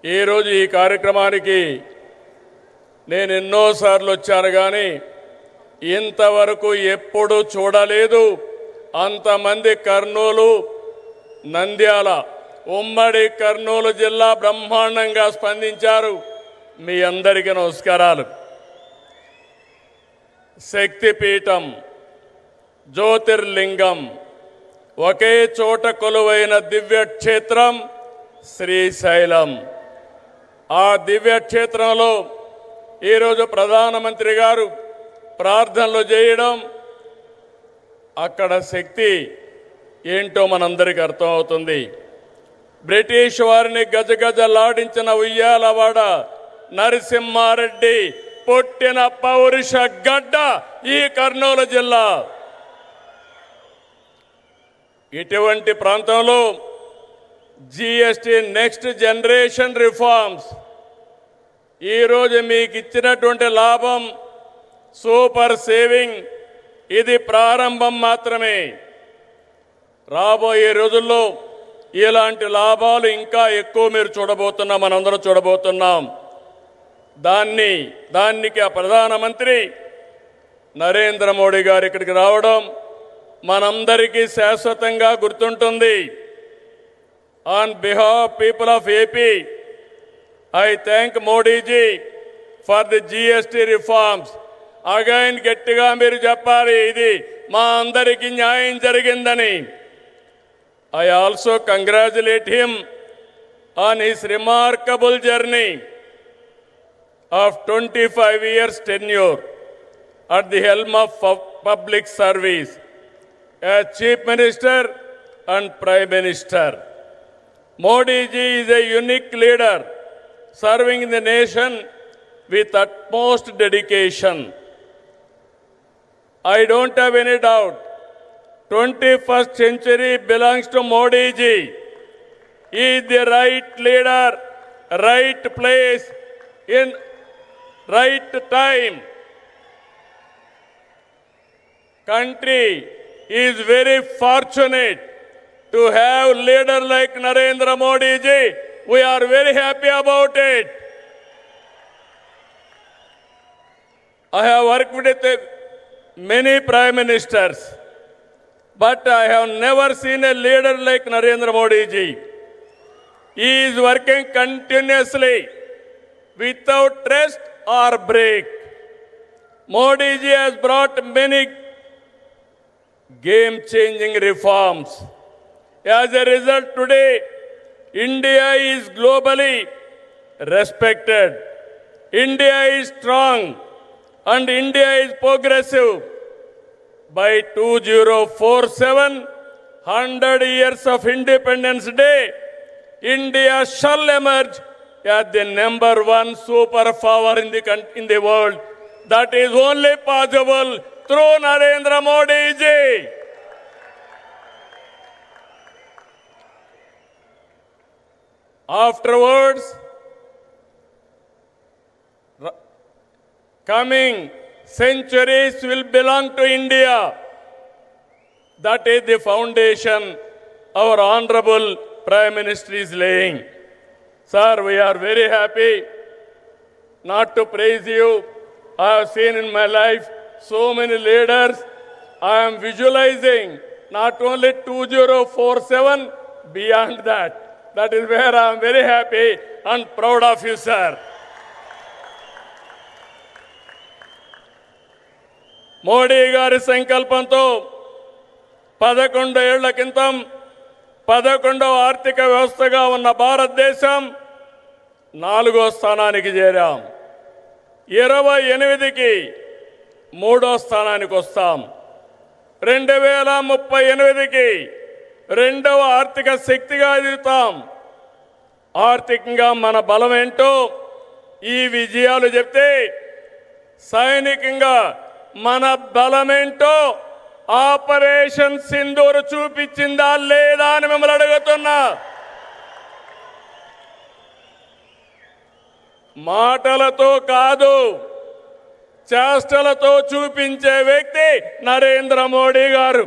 ఈరోజు ఈ కార్యక్రమానికి నేను ఎన్నోసార్లు వచ్చాను కానీ ఇంతవరకు ఎప్పుడు చూడలేదు. అంతమంది కర్నూలు నంద్యాల ఉమ్మడి కర్నూలు జిల్లా బ్రహ్మాండంగా స్పందించారు. మీ అందరికీ నమస్కారాలు. శక్తిపీఠం జ్యోతిర్లింగం ఒకే చోట కొలువైన దివ్యక్షేత్రం శ్రీశైలం. ఆ దివ్యక్షేత్రంలో ఈరోజు ప్రధానమంత్రి గారు ప్రార్థనలు చేయడం, అక్కడ శక్తి ఏంటో మనందరికీ అర్థమవుతుంది. బ్రిటిష్ వారిని గజగజలాడించిన ఉయ్యాలవాడ నరసింహారెడ్డి పుట్టిన పౌరుష గడ్డ ఈ కర్నూలు జిల్లా. ఇటువంటి ప్రాంతంలో జిఎస్టి నెక్స్ట్ జనరేషన్ రిఫార్మ్స్ ఈరోజు మీకు ఇచ్చినటువంటి లాభం సూపర్ సేవింగ్, ఇది ప్రారంభం మాత్రమే. రాబోయే రోజుల్లో ఇలాంటి లాభాలు ఇంకా ఎక్కువ మీరు చూడబోతున్నాం, మనందరం చూడబోతున్నాం. దానికి ఆ ప్రధానమంత్రి నరేంద్ర మోడీ గారు ఇక్కడికి రావడం మనందరికీ శాశ్వతంగా గుర్తుంటుంది. On behalf people of AP, I thank Modi ji for the GST reforms. Again గట్టిగా మీరు చెప్పాలి, ఇది మా అందరికీ న్యాయం జరిగిందని. I also congratulate him on his remarkable journey of 25 years tenure at the helm of public service as Chief Minister and Prime Minister. Modi ji is a unique leader serving the nation with utmost dedication. I don't have any doubt 21st century belongs to Modi ji. He is the right leader, right place, in right time. Country is very fortunate to have leader like Narendra Modi ji. We are very happy about it. I have worked with many prime ministers, but I have never seen a leader like Narendra Modi ji. He is working continuously without rest or break. Modi ji has brought many game-changing reforms. As a result, today, India is globally respected. India is strong and India is progressive. By 2047, 100 years of Independence Day, India shall emerge as the #1 superpower in the world. That is only possible through Narendra Modi ji. Afterwards, coming centuries will belong to India. That is the foundation our Honorable Prime Minister is laying. Sir, we are very happy not to praise you. I have seen in my life so many leaders. I am visualizing not only 2047, beyond that. That is where I am very happy and proud of you, sir. Modi గారి సంకల్పంతో 11 ఏళ్ల క్రితం 11వ ఆర్థిక వ్యవస్థగా ఉన్న భారతదేశం 4వ స్థానానికి చేరాం. 28కి 3వ స్థానానికి వస్తాం. 2038కి 2వ ఆర్థిక శక్తిగా ఎదుగుతాం. ఆర్థికంగా మన బలం ఏంటో ఈ విజయాలు చెప్తే, సైనికంగా మన బలమేంటో ఆపరేషన్ సింధూర్ చూపించిందా లేదా అని మిమ్మల్ని అడుగుతున్నా. మాటలతో కాదు, చేష్టలతో చూపించే వ్యక్తి నరేంద్ర మోడీ గారు.